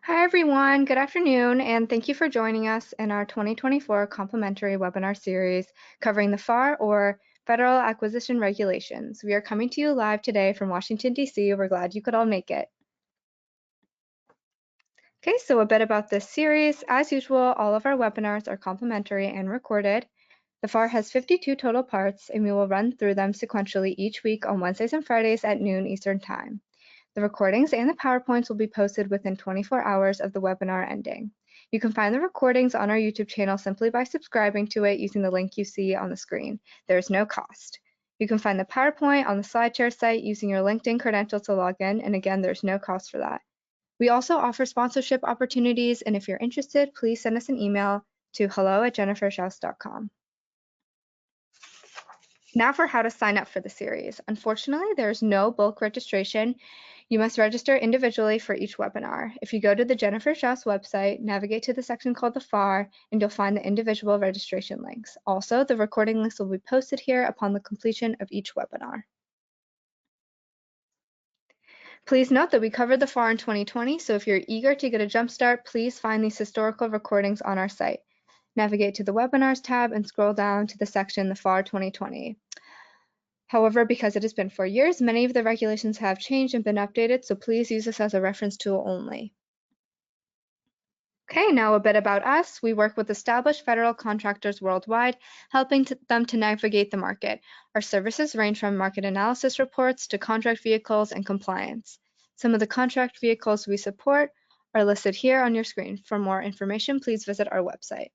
Hi, everyone. Good afternoon, and thank you for joining us in our 2024 complimentary webinar series covering the FAR, or Federal Acquisition Regulations. We are coming to you live today from Washington, D.C. We're glad you could all make it. Okay, so a bit about this series. As usual, all of our webinars are complimentary and recorded. The FAR has 52 total parts, and we will run through them sequentially each week on Wednesdays and Fridays at noon Eastern Time. The recordings and the PowerPoints will be posted within 24 hours of the webinar ending. You can find the recordings on our YouTube channel simply by subscribing to it using the link you see on the screen. There is no cost. You can find the PowerPoint on the SlideShare site using your LinkedIn credentials to log in, and again, there's no cost for that. We also offer sponsorship opportunities, and if you're interested, please send us an email to hello@jenniferschaus.com. Now for how to sign up for the series. Unfortunately, there's no bulk registration. You must register individually for each webinar. If you go to the Jennifer Schaus website, navigate to the section called the FAR, and you'll find the individual registration links. Also, the recording links will be posted here upon the completion of each webinar. Please note that we covered the FAR in 2020, so if you're eager to get a jump start, please find these historical recordings on our site. Navigate to the Webinars tab and scroll down to the section, the FAR 2020. However, because it has been 4 years, many of the regulations have changed and been updated, so please use this as a reference tool only. Okay, now a bit about us. We work with established federal contractors worldwide, helping them to navigate the market. Our services range from market analysis reports to contract vehicles and compliance. Some of the contract vehicles we support are listed here on your screen. For more information, please visit our website.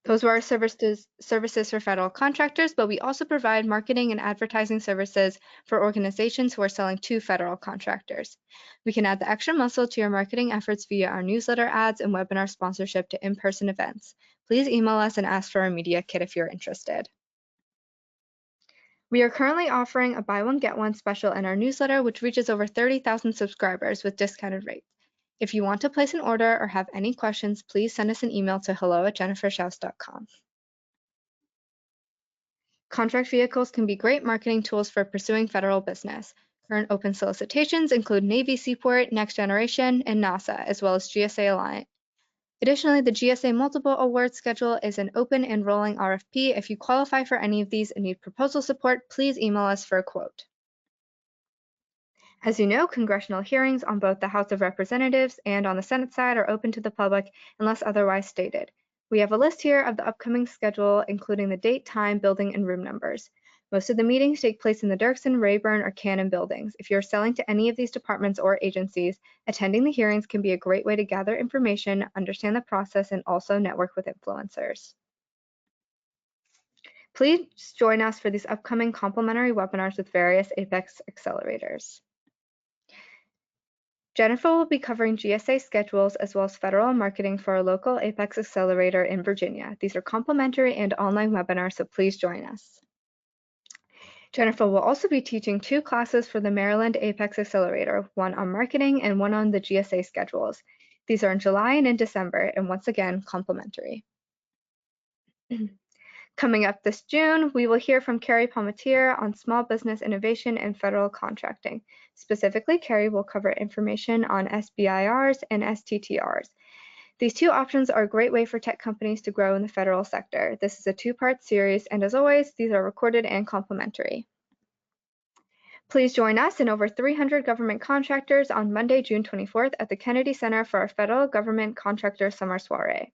Those were our services for federal contractors, but we also provide marketing and advertising services for organizations who are selling to federal contractors. We can add the extra muscle to your marketing efforts via our newsletter ads and webinar sponsorship to in-person events. Please email us and ask for our media kit if you're interested. We are currently offering a buy one, get one special in our newsletter, which reaches over 30,000 subscribers with discounted rates. If you want to place an order or have any questions, please send us an email to hello@jenniferschaus.com. Contract vehicles can be great marketing tools for pursuing federal business. Current open solicitations include Navy Seaport, Next Generation, and NASA, as well as GSA Alliant. Additionally, the GSA Multiple Awards Schedule is an open and rolling RFP. If you qualify for any of these and need proposal support, please email us for a quote. As you know, congressional hearings on both the House of Representatives and on the Senate side are open to the public unless otherwise stated. We have a list here of the upcoming schedule, including the date, time, building, and room numbers. Most of the meetings take place in the Dirksen, Rayburn, or Cannon buildings. If you're selling to any of these departments or agencies, attending the hearings can be a great way to gather information, understand the process, and also network with influencers. Please join us for these upcoming complimentary webinars with various Apex accelerators. Jennifer will be covering GSA schedules as well as federal marketing for our local Apex Accelerator in Virginia. These are complimentary and online webinars, so please join us. Jennifer will also be teaching 2 classes for the Maryland Apex Accelerator, one on marketing and one on the GSA schedules. These are in July and in December, and once again, complimentary. Coming up this June, we will hear from Carrie Palmatier on small business innovation and federal contracting. Specifically, Carrie will cover information on SBIRs and STTRs. These 2 options are a great way for tech companies to grow in the federal sector. This is a 2-part series, and as always, these are recorded and complimentary. Please join us and over 300 government contractors on Monday, June 24th at the Kennedy Center for our Federal Government Contractor Summer Soiree.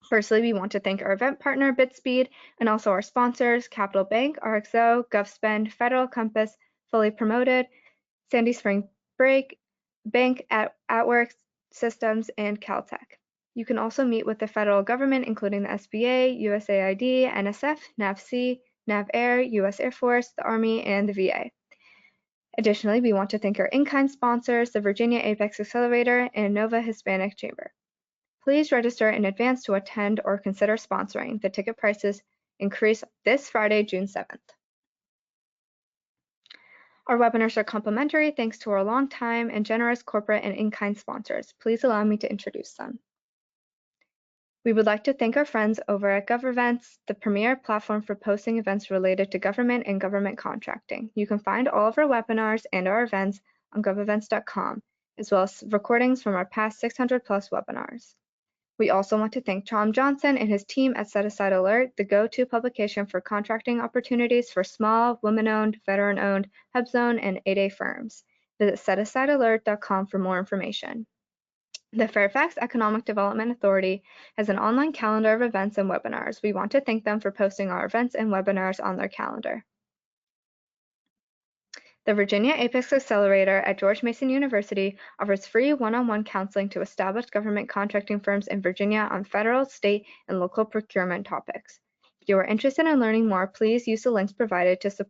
Firstly, we want to thank our event partner, Bitspeed, and also our sponsors, Capital Bank, RXO, GovSpend, Federal Compass, Fully Promoted, Sandy Spring Bank, AtWorks Systems, and Caltech. You can also meet with the federal government, including the SBA, USAID, NSF, NAVC, NAVAIR, U.S. Air Force, the Army, and the VA. Additionally, we want to thank our in-kind sponsors, the Virginia Apex Accelerator and Nova Hispanic Chamber. Please register in advance to attend or consider sponsoring. The ticket prices increase this Friday, June 7th. Our webinars are complimentary thanks to our long-time and generous corporate and in-kind sponsors. Please allow me to introduce them. We would like to thank our friends over at GovEvents, the premier platform for posting events related to government and government contracting. You can find all of our webinars and our events on govevents.com. as well as recordings from our past 600+ webinars. We also want to thank Tom Johnson and his team at Set Aside Alert, the go-to publication for contracting opportunities for small, women-owned, veteran-owned, HubZone, and 8A firms. Visit setasidealert.com for more information. The Fairfax Economic Development Authority has an online calendar of events and webinars. We want to thank them for posting our events and webinars on their calendar. The Virginia Apex Accelerator at George Mason University offers free one-on-one counseling to established government contracting firms in Virginia on federal, state, and local procurement topics. If you are interested in learning more, please use the links provided to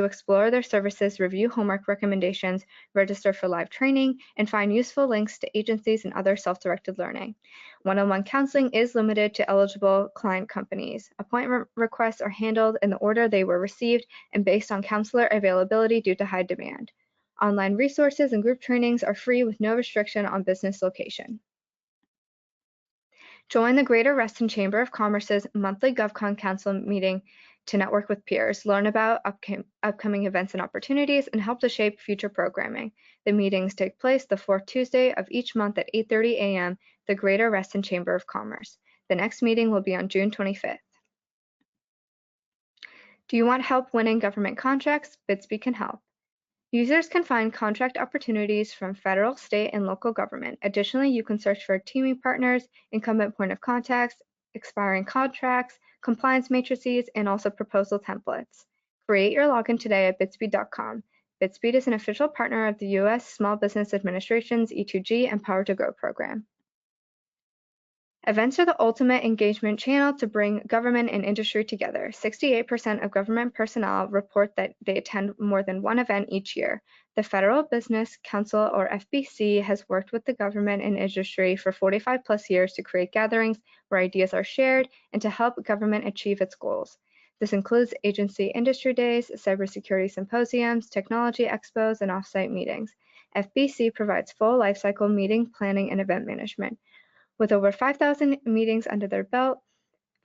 explore their services, review homework recommendations, register for live training, and find useful links to agencies and other self-directed learning. One-on-one counseling is limited to eligible client companies. Appointment requests are handled in the order they were received and based on counselor availability due to high demand. Online resources and group trainings are free with no restriction on business location. Join the Greater Reston Chamber of Commerce's monthly GovCon Council meeting to network with peers, learn about upcoming events and opportunities, and help to shape future programming. The meetings take place the fourth Tuesday of each month at 8:30 a.m. the Greater Reston Chamber of Commerce. The next meeting will be on June 25th. Do you want help winning government contracts? Bitsby can help. Users can find contract opportunities from federal, state, and local government. Additionally, you can search for teaming partners, incumbent point of contacts, expiring contracts, compliance matrices, and also proposal templates. Create your login today at bitsby.com. Bitsby is an official partner of the U.S. Small Business Administration's E2G and Power to Grow program. Events are the ultimate engagement channel to bring government and industry together. 68% of government personnel report that they attend more than one event each year. The Federal Business Council, or FBC, has worked with the government and industry for 45+ years to create gatherings where ideas are shared and to help government achieve its goals. This includes agency industry days, cybersecurity symposiums, technology expos, and offsite meetings. FBC provides full lifecycle meeting planning and event management. With over 5,000 meetings under their belt,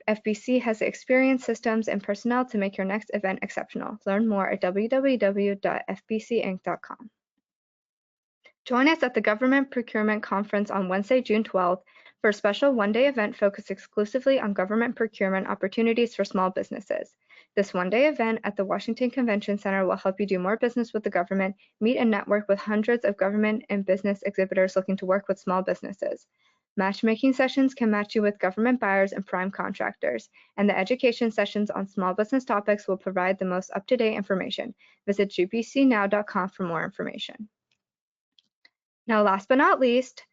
FBC has the experience, systems, and personnel to make your next event exceptional. Learn more at www.fbcinc.com. Join us at the Government Procurement Conference on Wednesday, June 12th for a special one-day event focused exclusively on government procurement opportunities for small businesses. This one-day event at the Washington Convention Center will help you do more business with the government, meet and network with hundreds of government and business exhibitors looking to work with small businesses. Matchmaking sessions can match you with government buyers and prime contractors, and the education sessions on small business topics will provide the most up-to-date information. Visit gbcnow.com for more information. Now, last but not least,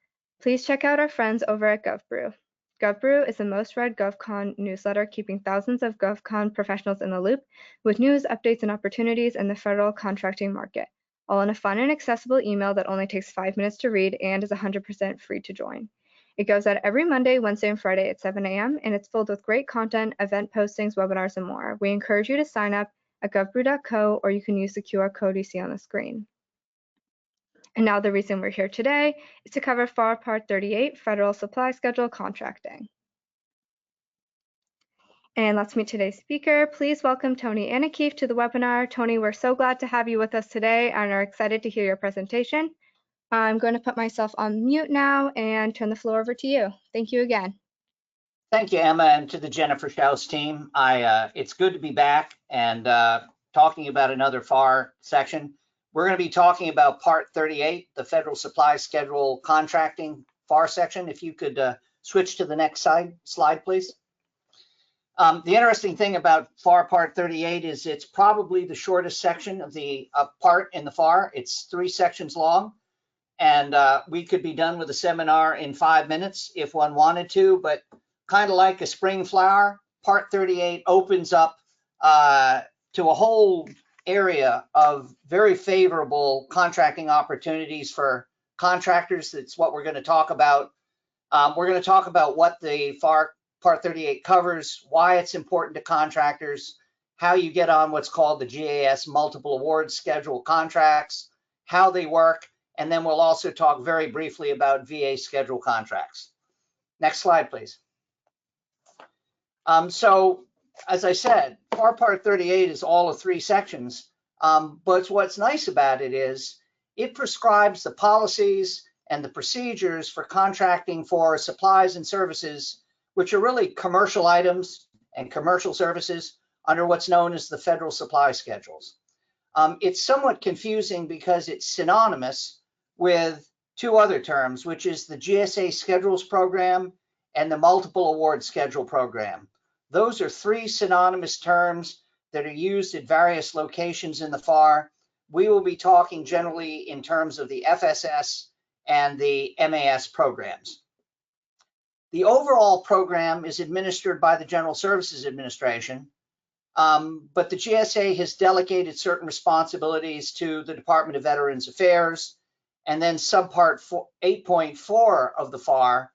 please check out our friends over at GovBrew. GovBrew is the most read GovCon newsletter, keeping thousands of GovCon professionals in the loop with news, updates, and opportunities in the federal contracting market, all in a fun and accessible email that only takes 5 minutes to read and is 100% free to join. It goes out every Monday, Wednesday, and Friday at 7 a.m., and it's filled with great content, event postings, webinars, and more. We encourage you to sign up at govbrew.co, or you can use the QR code you see on the screen. And now the reason we're here today is to cover FAR Part 38, Federal Supply Schedule Contracting. And let's meet today's speaker. Please welcome Tony Anakeefe to the webinar. Tony, we're so glad to have you with us today and are excited to hear your presentation. I'm going to put myself on mute now and turn the floor over to you. Thank you again. Thank you, Emma, and to the Jennifer Schaus team. It's good to be back and talking about another FAR section. We're going to be talking about Part 38, the Federal Supply Schedule Contracting FAR section. If you could switch to the next slide, please. The interesting thing about FAR Part 38 is it's probably the shortest section of the part in the FAR. It's 3 sections long. And we could be done with a seminar in 5 minutes if one wanted to, but kind of like a spring flower, Part 38 opens up to a whole area of very favorable contracting opportunities for contractors. That's what we're going to talk about. We're going to talk about what the FAR Part 38 covers, why it's important to contractors, how you get on what's called the GAS multiple award schedule contracts, how they work, and then we'll also talk very briefly about VA schedule contracts. Next slide, please. So, as I said, FAR Part 38 is all of 3 sections, but what's nice about it is it prescribes the policies and the procedures for contracting for supplies and services, which are really commercial items and commercial services under what's known as the federal supply schedules. It's somewhat confusing because it's synonymous with two other terms, which is the GSA Schedules Program and the Multiple Award Schedule Program. Those are three synonymous terms that are used at various locations in the FAR. We will be talking generally in terms of the FSS and the MAS programs. The overall program is administered by the General Services Administration, but the GSA has delegated certain responsibilities to the Department of Veterans Affairs, and then subpart 8.4 of the FAR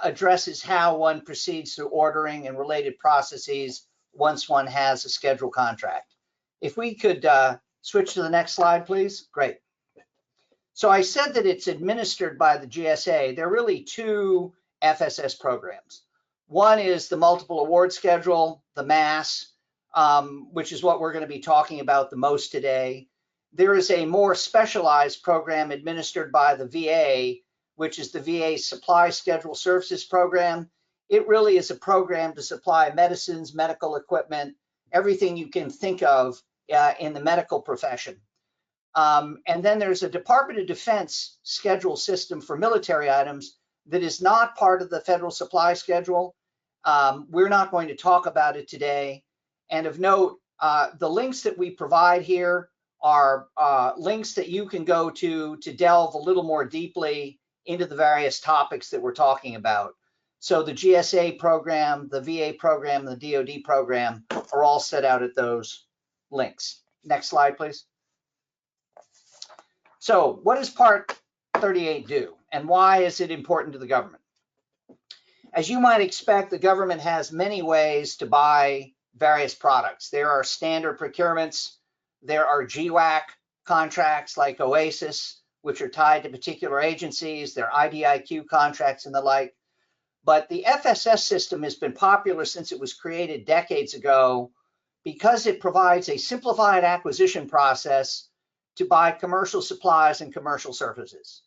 addresses how one proceeds through ordering and related processes once one has a scheduled contract. If we could switch to the next slide, please. Great. So I said that it's administered by the GSA. There are really two FSS programs. One is the Multiple Award Schedule, the MAS, which is what we're going to be talking about the most today. There is a more specialized program administered by the VA, which is the VA Supply Schedule Services Program. It really is a program to supply medicines, medical equipment, everything you can think of in the medical profession. And then there's a Department of Defense schedule system for military items that is not part of the federal supply schedule. We're not going to talk about it today. And of note, the links that we provide here are links that you can go to delve a little more deeply into the various topics that we're talking about. So the GSA program, the VA program, the DoD program are all set out at those links. Next slide, please. So what does Part 38 do, and why is it important to the government? As you might expect, the government has many ways to buy various products. There are standard procurements. There are GWAC contracts like OASIS, which are tied to particular agencies. There are IDIQ contracts and the like. But the FSS system has been popular since it was created decades ago because it provides a simplified acquisition process to buy commercial supplies and commercial services.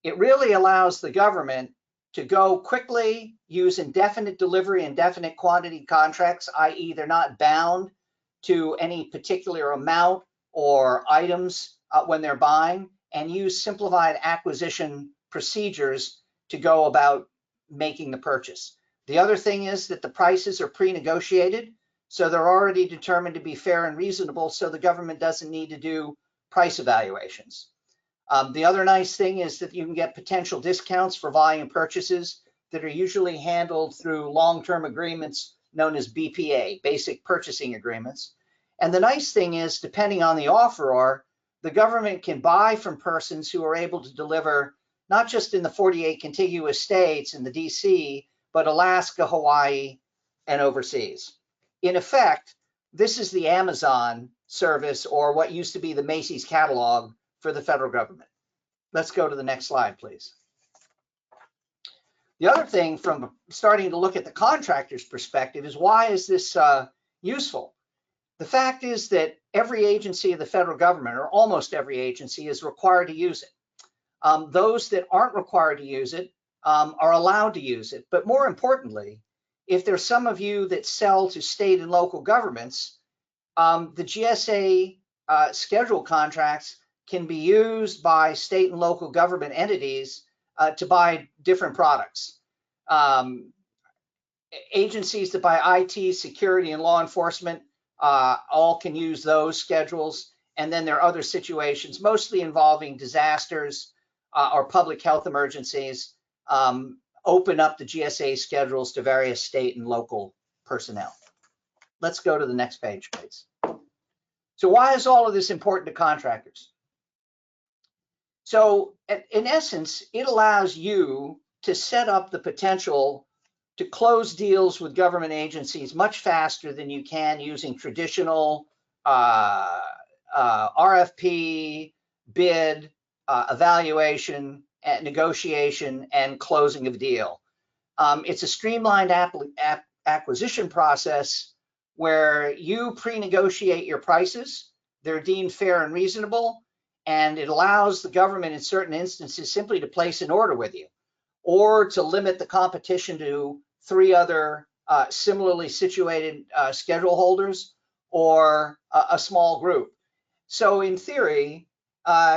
It really allows the government to go quickly, use indefinite delivery, indefinite quantity contracts, i.e. they're not bound to any particular amount or items when they're buying, and use simplified acquisition procedures to go about making the purchase. The other thing is that the prices are pre-negotiated, so they're already determined to be fair and reasonable, so the government doesn't need to do price evaluations. The other nice thing is that you can get potential discounts for volume purchases that are usually handled through long-term agreements known as BPA, Basic Purchasing Agreements. And the nice thing is, depending on the offeror, the government can buy from persons who are able to deliver not just in the 48 contiguous states and the DC, but Alaska, Hawaii, and overseas. In effect, this is the Amazon service, or what used to be the Macy's catalog for the federal government. Let's go to the next slide, please. The other thing from starting to look at the contractor's perspective is, why is this useful? The fact is that every agency of the federal government, or almost every agency, is required to use it. Those that aren't required to use it are allowed to use it. But more importantly, if there's some of you that sell to state and local governments, the GSA schedule contracts can be used by state and local government entities to buy different products. Agencies that buy IT, security, and law enforcement all can use those schedules. And then there are other situations, mostly involving disasters or public health emergencies, open up the GSA schedules to various state and local personnel. Let's go to the next page, please. So why is all of this important to contractors? So in essence, it allows you to set up the potential to close deals with government agencies much faster than you can using traditional RFP, bid, evaluation, negotiation, and closing of deal. It's a streamlined acquisition process where you pre-negotiate your prices. They're deemed fair and reasonable, and it allows the government in certain instances simply to place an order with you, or to limit the competition to 3 other similarly situated schedule holders, or a small group. So in theory,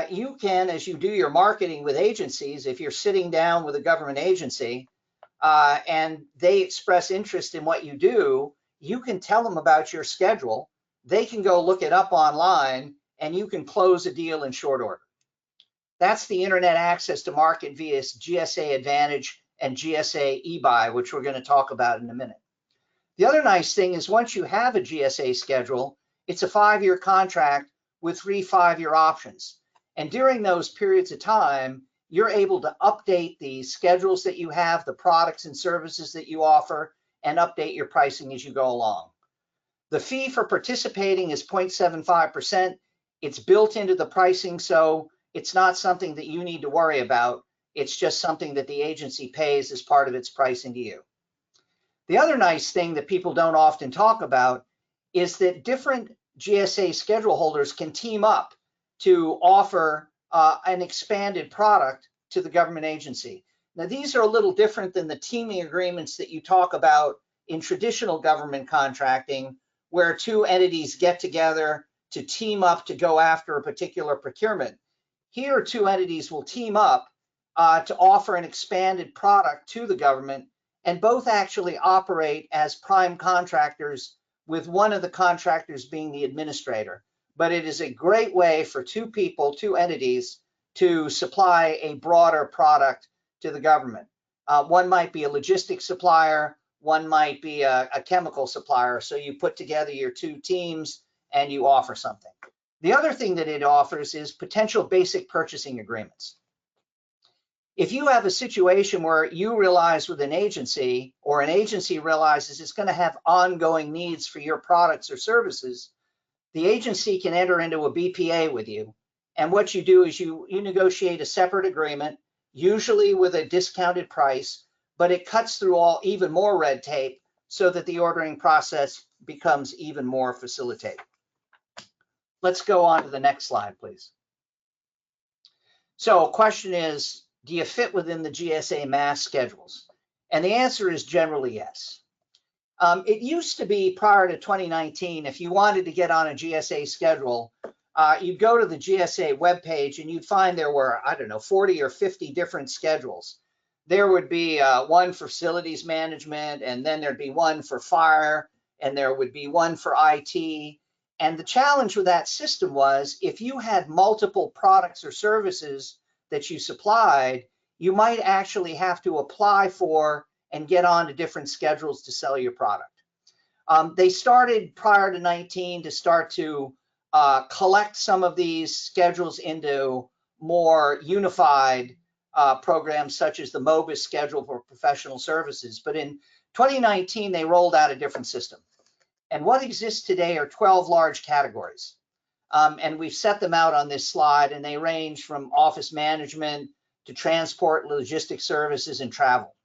you can, as you do your marketing with agencies, if you're sitting down with a government agency and they express interest in what you do, you can tell them about your schedule. They can go look it up online, and you can close a deal in short order. That's the internet access to market via GSA Advantage and GSA eBuy, which we're going to talk about in a minute. The other nice thing is once you have a GSA schedule, it's a 5-year contract with 3 5-year options. And during those periods of time, you're able to update the schedules that you have, the products and services that you offer, and update your pricing as you go along. The fee for participating is 0.75%. It's built into the pricing, so it's not something that you need to worry about. It's just something that the agency pays as part of its pricing to you. The other nice thing that people don't often talk about is that different GSA schedule holders can team up to offer an expanded product to the government agency. Now, these are a little different than the teaming agreements that you talk about in traditional government contracting, where 2 entities get together to team up to go after a particular procurement. Here, 2 entities will team up to offer an expanded product to the government, and both actually operate as prime contractors, with one of the contractors being the administrator. But it is a great way for 2 people, 2 entities, to supply a broader product to the government. One might be a logistics supplier, one might be a chemical supplier. So you put together your 2 teams and you offer something. The other thing that it offers is potential basic purchasing agreements. If you have a situation where you realize with an agency, or an agency realizes it's going to have ongoing needs for your products or services, the agency can enter into a BPA with you. And what you do is you negotiate a separate agreement, usually with a discounted price, but it cuts through even more red tape so that the ordering process becomes even more facilitated. Let's go on to the next slide, please. So question is, do you fit within the GSA mass schedules? And the answer is generally yes. It used to be, prior to 2019, if you wanted to get on a GSA schedule, you'd go to the GSA webpage and you'd find there were, I don't know, 40 or 50 different schedules. There would be one for facilities management, and then there'd be one for fire, and there would be one for IT. And the challenge with that system was, if you had multiple products or services that you supplied, you might actually have to apply for and get on to different schedules to sell your product. They started prior to 19 to start to collect some of these schedules into more unified programs, such as the MOBIS schedule for professional services. But in 2019, they rolled out a different system. And what exists today are 12 large categories. And we've set them out on this slide, and they range from office management to transport, logistics services, and travel.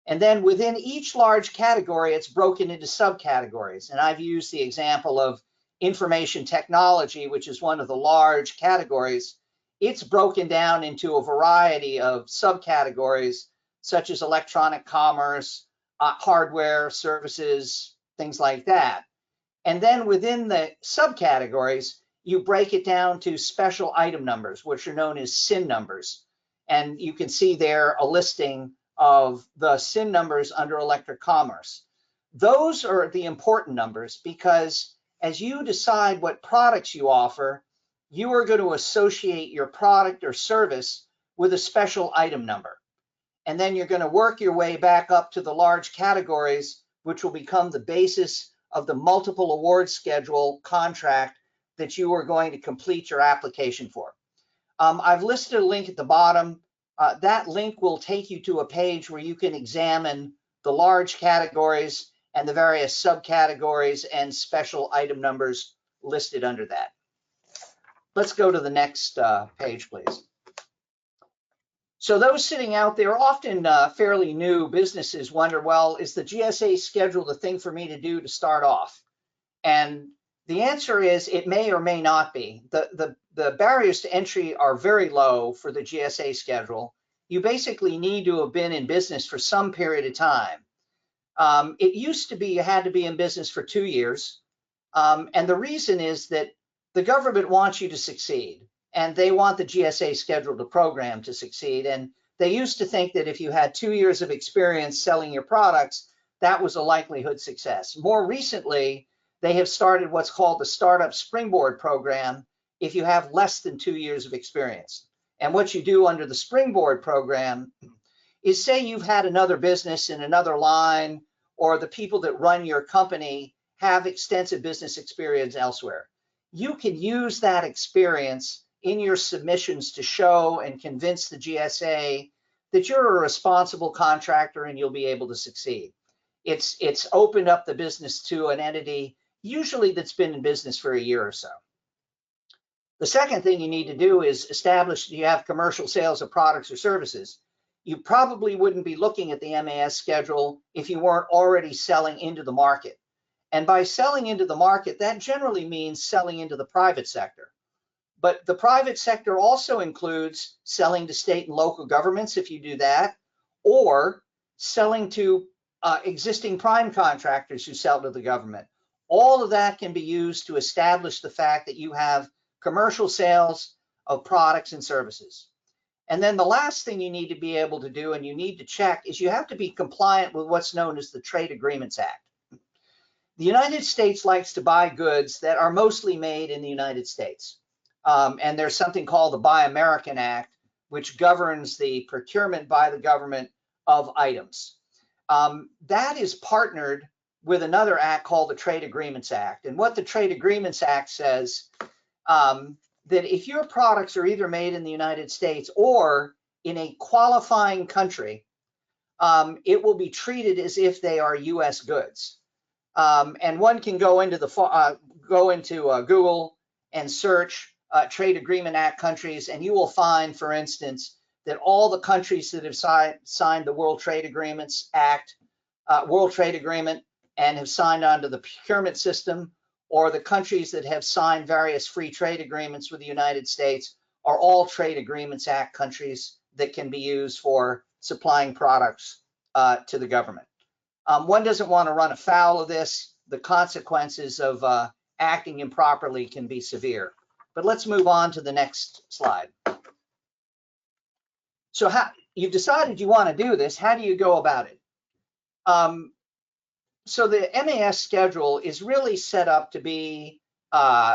And then within each large category, it's broken into subcategories. And I've used the example of information technology, which is one of the large categories. It's broken down into a variety of subcategories, such as electronic commerce, hardware, services, things like that. And then within the subcategories, you break it down to special item numbers, which are known as SIN numbers. And you can see there a listing of the SIN numbers under electric commerce. Those are the important numbers, because as you decide what products you offer, you are going to associate your product or service with a special item number. And then you're going to work your way back up to the large categories, which will become the basis of the multiple award schedule contract that you are going to complete your application for. I've listed a link at the bottom. That link will take you to a page where you can examine the large categories and the various subcategories and special item numbers listed under that. Let's go to the next page, please. So those sitting out there, often fairly new businesses, wonder, well, is the GSA schedule the thing for me to do to start off? And The answer is it may or may not be. The barriers to entry are very low for the GSA schedule. You basically need to have been in business for some period of time. It used to be you had to be in business for 2 years. And the reason is that the government wants you to succeed, and they want the GSA schedule to program to succeed. And they used to think that if you had 2 years of experience selling your products, that was a likelihood success. More recently, they have started what's called the Startup Springboard program if you have less than 2 years of experience. And what you do under the Springboard program is, say you've had another business in another line, or the people that run your company have extensive business experience elsewhere. You can use that experience in your submissions to show and convince the GSA that you're a responsible contractor and you'll be able to succeed. It's opened up the business to an entity usually that's been in business for a year or so. The second thing you need to do is establish that you have commercial sales of products or services. You probably wouldn't be looking at the MAS schedule if you weren't already selling into the market. And by selling into the market, that generally means selling into the private sector. But the private sector also includes selling to state and local governments if you do that, or selling to existing prime contractors who sell to the government. All of that can be used to establish the fact that you have commercial sales of products and services. And then the last thing you need to be able to do, and you need to check, is you have to be compliant with what's known as the Trade Agreements Act. The United States likes to buy goods that are mostly made in the United States. And there's something called the Buy American Act, which governs the procurement by the government of items. That is partnered with another act called the Trade Agreements Act. And what the Trade Agreements Act says, that if your products are either made in the United States or in a qualifying country, it will be treated as if they are US goods. And one can go into Google and search Trade Agreement Act countries, and you will find, for instance, that all the countries that have signed the World Trade Agreements Act, World Trade Agreement, and have signed on to the procurement system, or the countries that have signed various free trade agreements with the United States, are all Trade Agreements Act countries that can be used for supplying products to the government. One doesn't want to run afoul of this. The consequences of acting improperly can be severe. But let's move on to the next slide. So you've decided you want to do this. How do you go about it? So the MAS schedule is really set up to be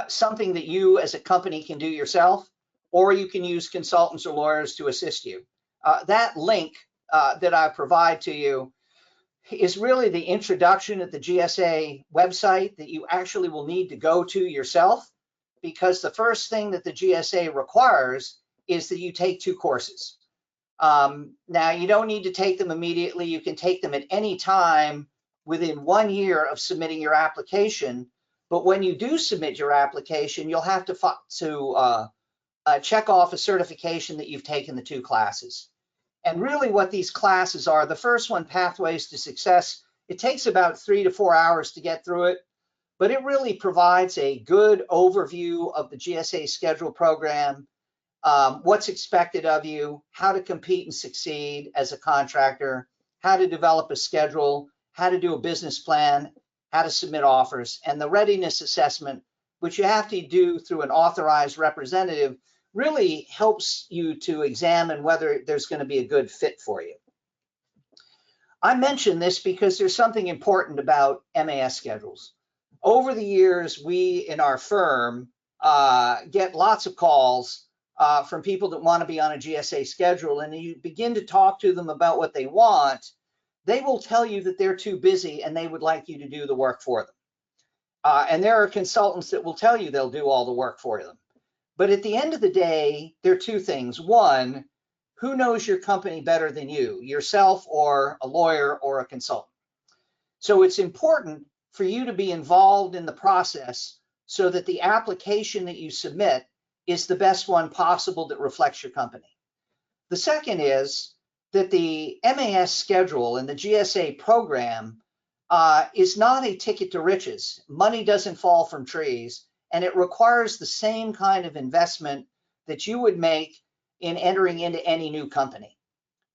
something that you as a company can do yourself, or you can use consultants or lawyers to assist you. That link that I provide to you is really the introduction at the GSA website that you actually will need to go to yourself, because the first thing that the GSA requires is that you take 2 courses. Now, you don't need to take them immediately. You can take them at any time within 1 year of submitting your application. But when you do submit your application, you'll have to check off a certification that you've taken the 2 classes. And really what these classes are, the first one, Pathways to Success, it takes about 3 to 4 hours to get through it, but it really provides a good overview of the GSA schedule program, what's expected of you, how to compete and succeed as a contractor, how to develop a schedule, how to do a business plan, how to submit offers, and the readiness assessment, which you have to do through an authorized representative, really helps you to examine whether there's going to be a good fit for you. I mention this because there's something important about MAS schedules. Over the years, we in our firm get lots of calls from people that want to be on a GSA schedule, and you begin to talk to them about what they want. They will tell you that they're too busy and they would like you to do the work for them. And there are consultants that will tell you they'll do all the work for them. But at the end of the day, there are 2 things. One, who knows your company better than you, yourself or a lawyer or a consultant? So it's important for you to be involved in the process so that the application that you submit is the best one possible that reflects your company. The second is that the MAS schedule and the GSA program is not a ticket to riches. Money doesn't fall from trees, and it requires the same kind of investment that you would make in entering into any new company.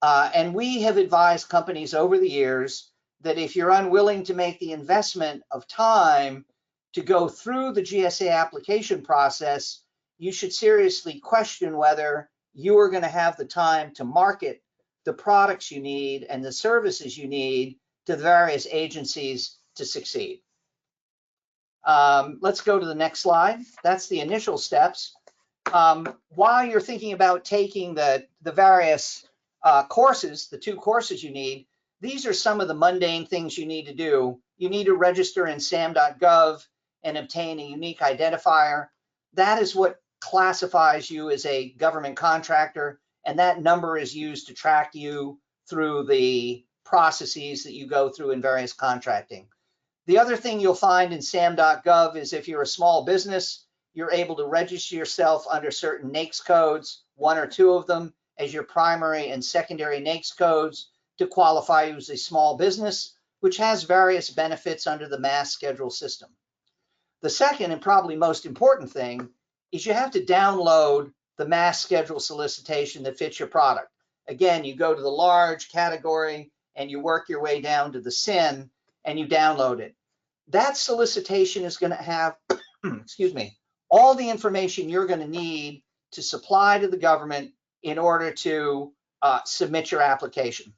And we have advised companies over the years that if you're unwilling to make the investment of time to go through the GSA application process, you should seriously question whether you are going to have the time to market the products you need and the services you need to the various agencies to succeed. Let's go to the next slide. That's the initial steps. While you're thinking about taking the various courses, the 2 courses you need, these are some of the mundane things you need to do. You need to register in sam.gov and obtain a unique identifier. That is what classifies you as a government contractor, and that number is used to track you through the processes that you go through in various contracting. The other thing you'll find in sam.gov is if you're a small business, you're able to register yourself under certain NAICS codes, 1 or 2 of them, as your primary and secondary NAICS codes to qualify you as a small business, which has various benefits under the mass schedule system. The second and probably most important thing is you have to download the mass schedule solicitation that fits your product. Again, you go to the large category and you work your way down to the SIN and you download it. That solicitation is going to have, excuse me, all the information you're going to need to supply to the government in order to submit your application.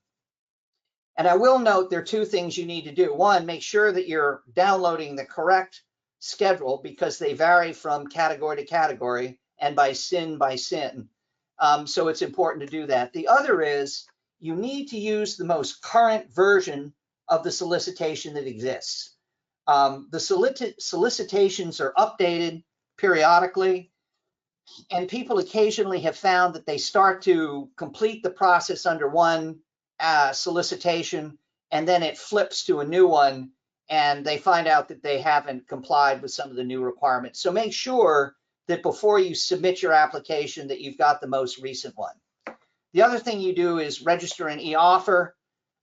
And I will note there are 2 things you need to do. One, make sure that you're downloading the correct schedule because they vary from category to category and by SIN by SIN. So it's important to do that. The other is you need to use the most current version of the solicitation that exists. The solicitations are updated periodically, and people occasionally have found that they start to complete the process under one solicitation, and then it flips to a new one, and they find out that they haven't complied with some of the new requirements. So make sure that before you submit your application that you've got the most recent one. The other thing you do is register an e-offer.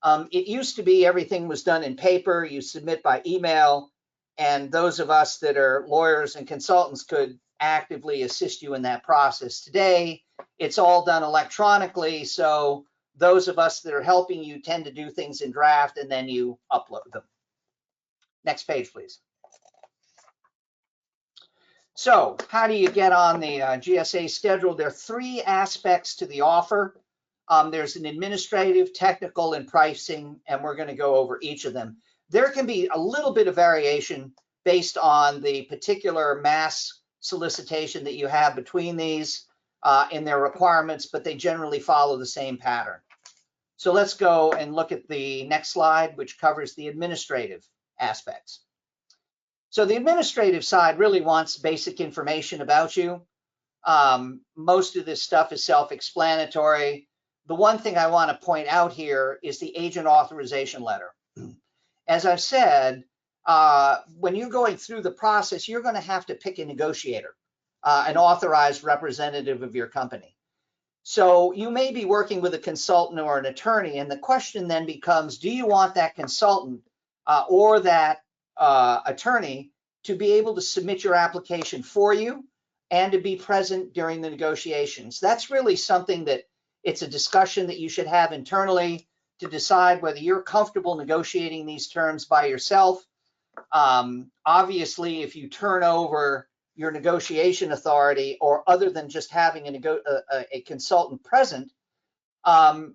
It used to be everything was done in paper. You submit by email, and those of us that are lawyers and consultants could actively assist you in that process. Today, it's all done electronically, so those of us that are helping you tend to do things in draft and then you upload them. Next page, please. So how do you get on the GSA schedule? There are 3 aspects to the offer. There's an administrative, technical, and pricing, and we're going to go over each of them. There can be a little bit of variation based on the particular mass solicitation that you have between these in their requirements, but they generally follow the same pattern. So let's go and look at the next slide, which covers the administrative aspects. So the administrative side really wants basic information about you. Most of this stuff is self-explanatory. The one thing I want to point out here is the agent authorization letter. As I've said, when you're going through the process, you're going to have to pick a negotiator, an authorized representative of your company. So you may be working with a consultant or an attorney, and the question then becomes, do you want that consultant or that attorney to be able to submit your application for you and to be present during the negotiations? That's really something that it's a discussion that you should have internally to decide whether you're comfortable negotiating these terms by yourself. Obviously, if you turn over your negotiation authority, or other than just having a consultant present,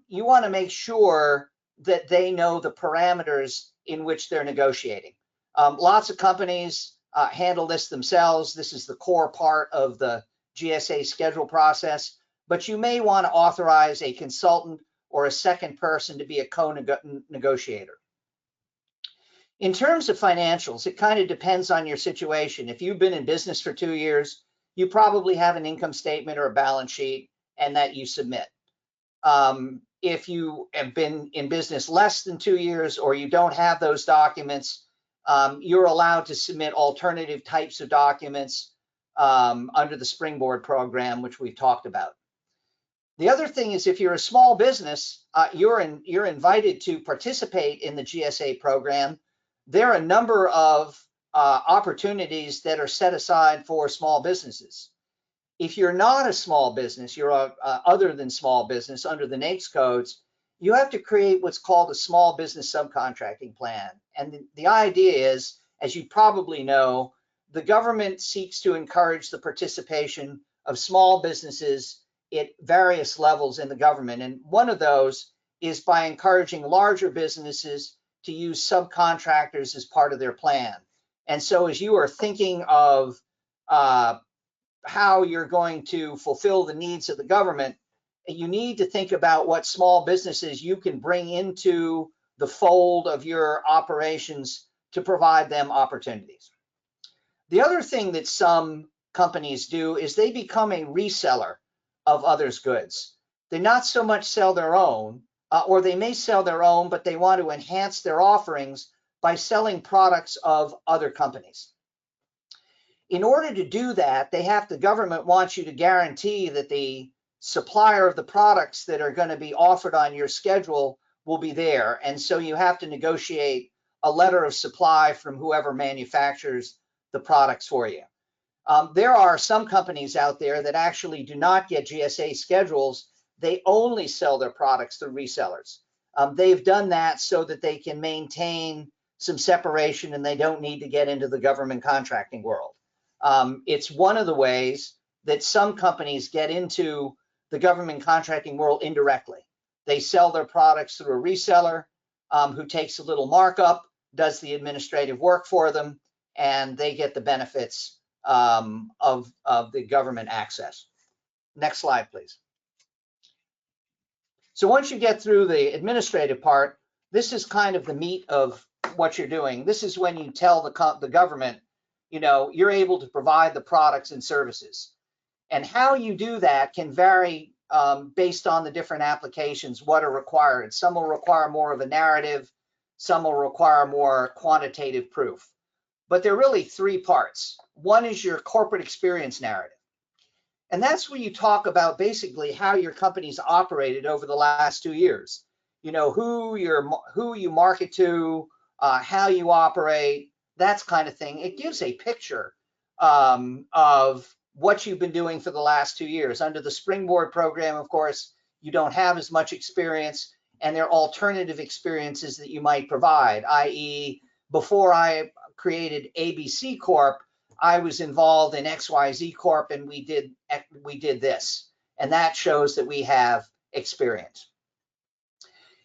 you want to make sure that they know the parameters in which they're negotiating. Lots of companies handle this themselves. This is the core part of the GSA schedule process, but you may want to authorize a consultant or a second person to be a co-negotiator. In terms of financials, it kind of depends on your situation. If you've been in business for 2 years, you probably have an income statement or a balance sheet and that you submit. If you have been in business less than 2 years or you don't have those documents, you're allowed to submit alternative types of documents under the Springboard program, which we've talked about. The other thing is, if you're a small business, you're invited to participate in the GSA program, there are a number of opportunities that are set aside for small businesses. If you're not a small business, you're other than small business under the NAICS codes, you have to create what's called a small business subcontracting plan. And the idea is, as you probably know, the government seeks to encourage the participation of small businesses at various levels in the government. And one of those is by encouraging larger businesses to use subcontractors as part of their plan. And so as you are thinking of how you're going to fulfill the needs of the government, you need to think about what small businesses you can bring into the fold of your operations to provide them opportunities. The other thing that some companies do is they become a reseller of others' goods. They not so much sell their own, or they may sell their own, but they want to enhance their offerings by selling products of other companies. In order to do that, the government wants you to guarantee that the supplier of the products that are going to be offered on your schedule will be there. And so you have to negotiate a letter of supply from whoever manufactures the products for you. There are some companies out there that actually do not get GSA schedules. They only sell their products through resellers. They've done that so that they can maintain some separation and they don't need to get into the government contracting world. It's one of the ways that some companies get into the government contracting world indirectly. They sell their products through a reseller who takes a little markup, does the administrative work for them, and they get the benefits of the government access. Next slide, please. So once you get through the administrative part, this is kind of the meat of what you're doing. This is when you tell the government, you know, you're able to provide the products and services. And how you do that can vary based on the different applications, what are required. Some will require more of a narrative, some will require more quantitative proof. But there are really three parts. One is your corporate experience narrative. And that's where you talk about basically how your company's operated over the last 2 years. You know, who you market to, how you operate, that kind of thing. It gives a picture of what you've been doing for the last 2 years. Under the Springboard program, of course, you don't have as much experience, and there are alternative experiences that you might provide, i.e., before I created ABC Corp, I was involved in XYZ Corp, and we did this. And that shows that we have experience.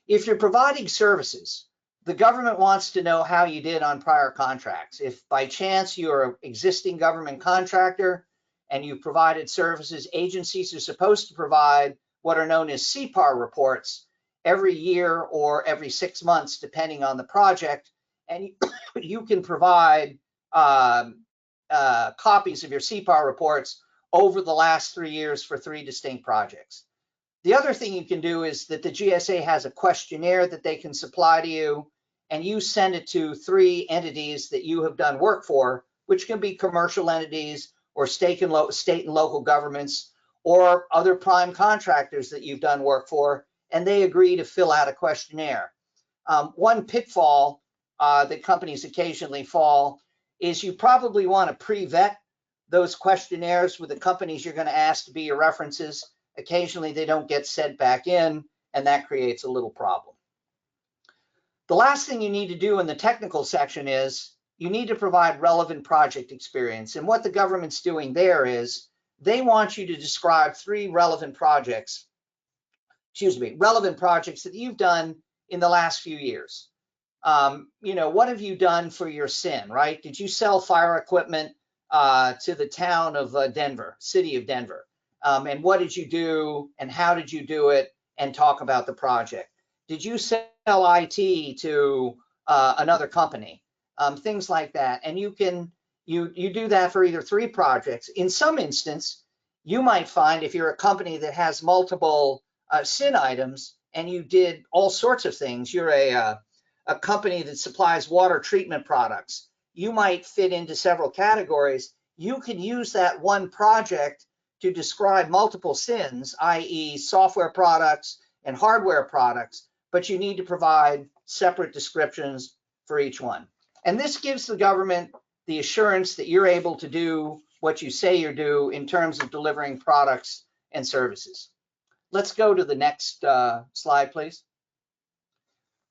If you're providing services, the government wants to know how you did on prior contracts. If by chance you're an existing government contractor and you provided services, agencies are supposed to provide what are known as CPAR reports every year or every 6 months, depending on the project. And you can provide copies of your CPAR reports over the last 3 years for 3 distinct projects. The other thing you can do is that the GSA has a questionnaire that they can supply to you, and you send it to 3 entities that you have done work for, which can be commercial entities or state and local governments or other prime contractors that you've done work for, and they agree to fill out a questionnaire. One pitfall that companies occasionally fall is you probably want to pre-vet those questionnaires with the companies you're going to ask to be your references. Occasionally they don't get sent back in, and that creates a little problem. The last thing you need to do in the technical section is you need to provide relevant project experience. And what the government's doing there is they want you to describe 3 relevant projects that you've done in the last few years. You know, what have you done for your SIN, right? Did you sell fire equipment to the town of Denver, city of Denver? And what did you do and how did you do it, and talk about the project? Did you sell IT to another company? Things like that. And you do that for either 3 projects. In some instance, you might find if you're a company that has multiple SIN items and you did all sorts of things, you're a company that supplies water treatment products, you might fit into several categories. You can use that one project to describe multiple SINs, i.e. software products and hardware products, but you need to provide separate descriptions for each one. And this gives the government the assurance that you're able to do what you say you do in terms of delivering products and services. Let's go to the next slide, please.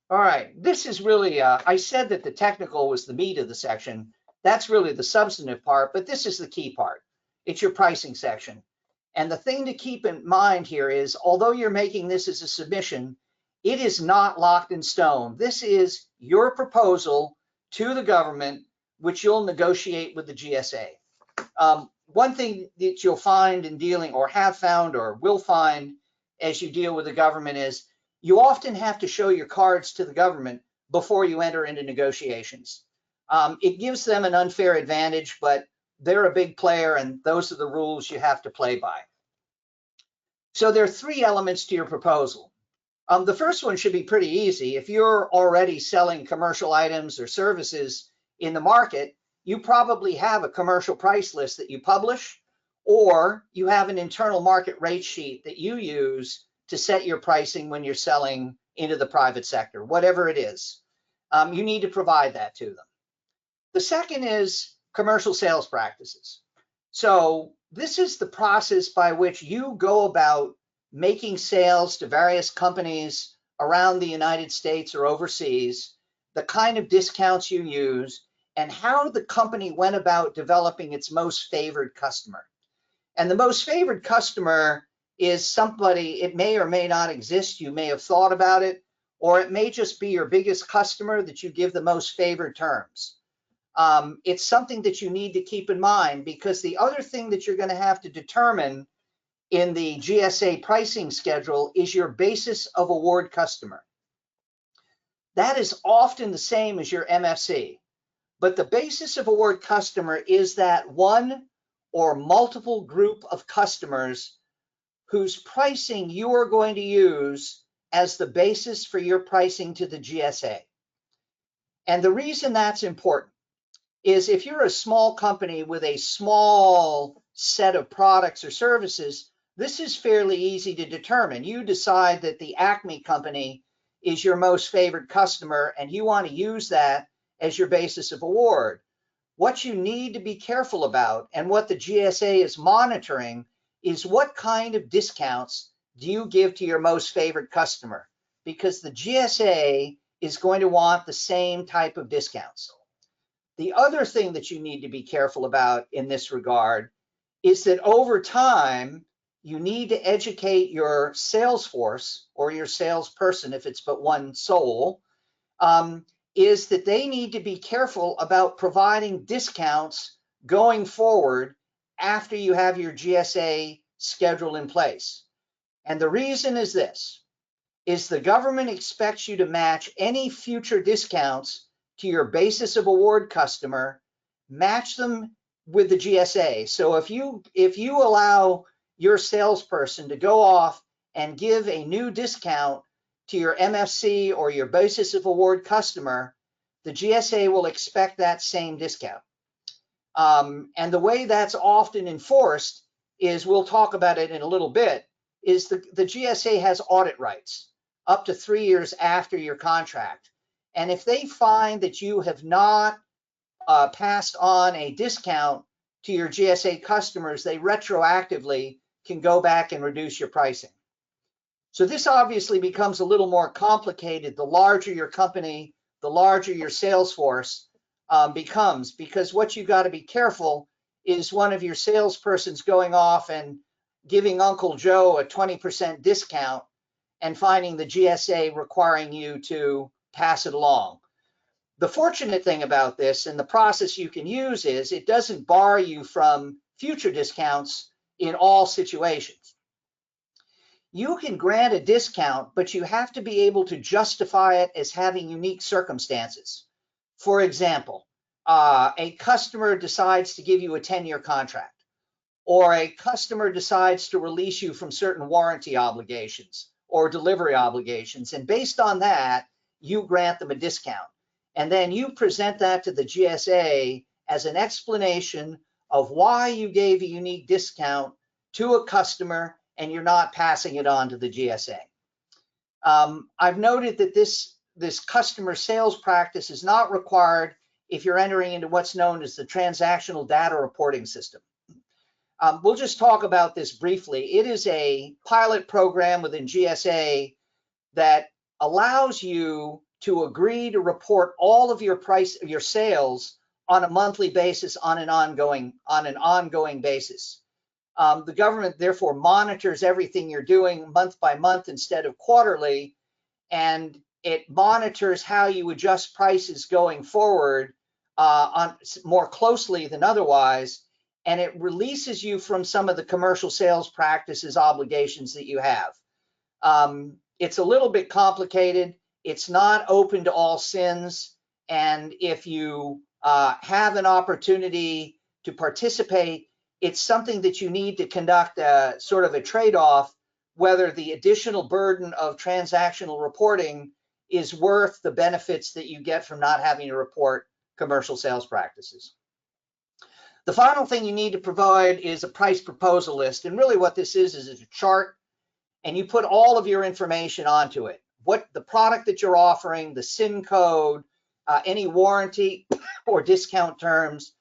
All right, this is really, I said that the technical was the meat of the section. That's really the substantive part, but this is the key part. It's your pricing section. And the thing to keep in mind here is, although you're making this as a submission, it is not locked in stone. This is your proposal to the government, which you'll negotiate with the GSA. One thing that you'll find in dealing, or have found, or will find as you deal with the government is, you often have to show your cards to the government before you enter into negotiations. It gives them an unfair advantage, but they're a big player and those are the rules you have to play by. So there are three elements to your proposal. The first one should be pretty easy. If you're already selling commercial items or services in the market, you probably have a commercial price list that you publish, or you have an internal market rate sheet that you use to set your pricing when you're selling into the private sector, whatever it is. You need to provide that to them. The second is commercial sales practices. So this is the process by which you go about making sales to various companies around the United States or overseas, the kind of discounts you use, and how the company went about developing its most favored customer. And the most favored customer is somebody, it may or may not exist, you may have thought about it, or it may just be your biggest customer that you give the most favored terms. It's something that you need to keep in mind, because the other thing that you're going to have to determine in the GSA pricing schedule is your basis of award customer. That is often the same as your MFC, but the basis of award customer is that one or multiple group of customers whose pricing you are going to use as the basis for your pricing to the GSA. And the reason that's important is, if you're a small company with a small set of products or services, this is fairly easy to determine. You decide that the Acme company is your most favored customer and you want to use that as your basis of award. What you need to be careful about, and what the GSA is monitoring, is what kind of discounts do you give to your most favored customer, because the GSA is going to want the same type of discounts. The other thing that you need to be careful about in this regard is that over time, you need to educate your sales force, or your salesperson, if it's but one soul, is that they need to be careful about providing discounts going forward after you have your GSA schedule in place. And the reason is this, is the government expects you to match any future discounts to your basis of award customer, match them with the GSA. So if you allow your salesperson to go off and give a new discount to your MFC or your basis of award customer, the GSA will expect that same discount. And the way that's often enforced is, we'll talk about it in a little bit, is the GSA has audit rights up to 3 years after your contract. And if they find that you have not passed on a discount to your GSA customers, they retroactively can go back and reduce your pricing. So this obviously becomes a little more complicated the larger your company, the larger your sales force becomes, because what you got to be careful is one of your salespersons going off and giving Uncle Joe a 20% discount and finding the GSA requiring you to pass it along. The fortunate thing about this, and the process you can use, is it doesn't bar you from future discounts in all situations. You can grant a discount, but you have to be able to justify it as having unique circumstances. For example, a customer decides to give you a 10-year contract, or a customer decides to release you from certain warranty obligations or delivery obligations, and based on that, you grant them a discount. And then you present that to the GSA as an explanation of why you gave a unique discount to a customer and you're not passing it on to the GSA. I've noted that this customer sales practice is not required if you're entering into what's known as the transactional data reporting system. We'll just talk about this briefly. It is a pilot program within GSA that allows you to agree to report all of your sales on a monthly basis on an ongoing basis. The government therefore monitors everything you're doing month by month instead of quarterly, and it monitors how you adjust prices going forward on more closely than otherwise, and it releases you from some of the commercial sales practices obligations that you have. It's a little bit complicated. It's not open to all sins, and if you have an opportunity to participate, it's something that you need to conduct a sort of a trade-off, whether the additional burden of transactional reporting is worth the benefits that you get from not having to report commercial sales practices. The final thing you need to provide is a price proposal list. And really what this is a chart, and you put all of your information onto it. What the product that you're offering, the SIN code, any warranty or discount terms,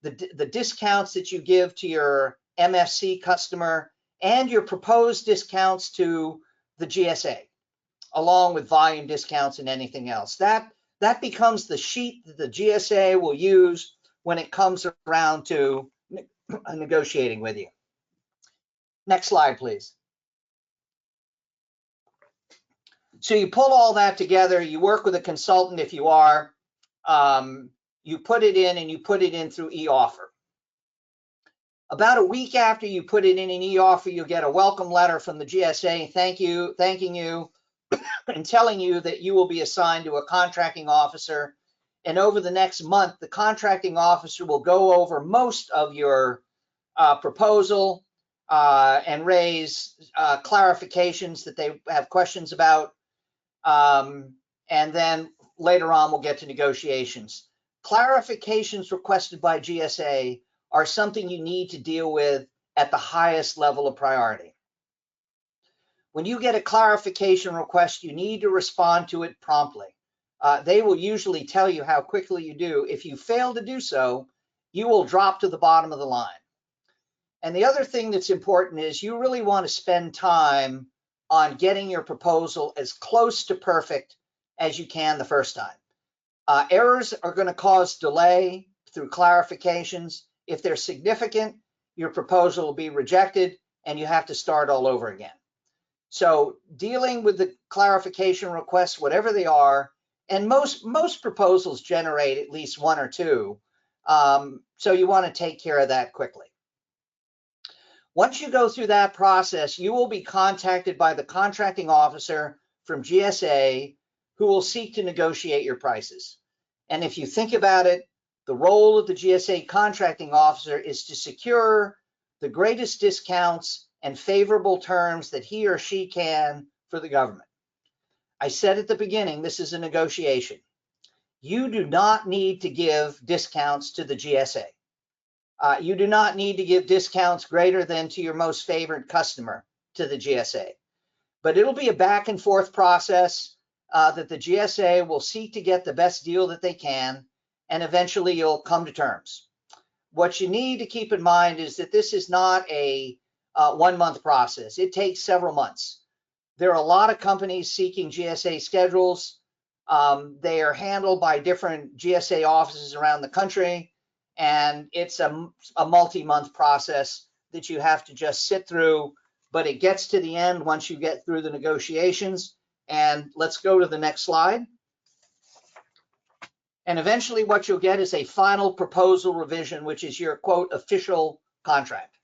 the discounts that you give to your MFC customer, and your proposed discounts to the GSA, along with volume discounts and anything else. That becomes the sheet that the GSA will use when it comes around to negotiating with you. Next slide, please. So you pull all that together, you work with a consultant if you are, you put it in, and you put it in through eOffer. About a week after you put it in an eOffer, you'll get a welcome letter from the GSA thanking you and telling you that you will be assigned to a contracting officer. And over the next month, the contracting officer will go over most of your proposal and raise clarifications that they have questions about. And then later on, we'll get to negotiations. Clarifications requested by GSA are something you need to deal with at the highest level of priority. When you get a clarification request, you need to respond to it promptly. They will usually tell you how quickly you do. If you fail to do so, you will drop to the bottom of the line. And the other thing that's important is you really want to spend time on getting your proposal as close to perfect as you can the first time. Errors are going to cause delay through clarifications. If they're significant, your proposal will be rejected and you have to start all over again. So dealing with the clarification requests, whatever they are, and most proposals generate at least one or two, so you want to take care of that quickly. Once you go through that process, you will be contacted by the contracting officer from GSA who will seek to negotiate your prices. And if you think about it, the role of the GSA contracting officer is to secure the greatest discounts and favorable terms that he or she can for the government. I said at the beginning, this is a negotiation. You do not need to give discounts to the GSA. You do not need to give discounts greater than to your most favored customer to the GSA. But it'll be a back and forth process that the GSA will seek to get the best deal that they can, and eventually you'll come to terms. What you need to keep in mind is that this is not a 1 month process. It takes several months. There are a lot of companies seeking GSA schedules. They are handled by different GSA offices around the country, and it's a multi-month process that you have to just sit through, but it gets to the end once you get through the negotiations. And let's go to the next slide. And eventually what you'll get is a final proposal revision, which is your quote official contract.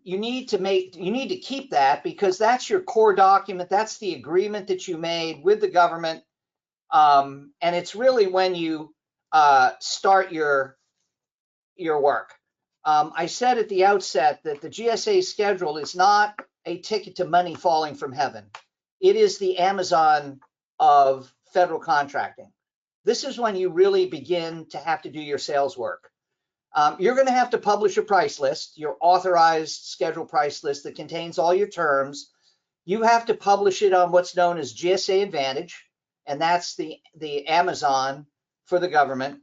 You need to keep that because that's your core document. That's the agreement that you made with the government. And it's really when you start your work. I said at the outset that the GSA schedule is not a ticket to money falling from heaven. It is the Amazon of federal contracting. This is when you really begin to have to do your sales work. You're going to have to publish a price list, your authorized schedule price list that contains all your terms. You have to publish it on what's known as GSA Advantage, and that's the Amazon for the government.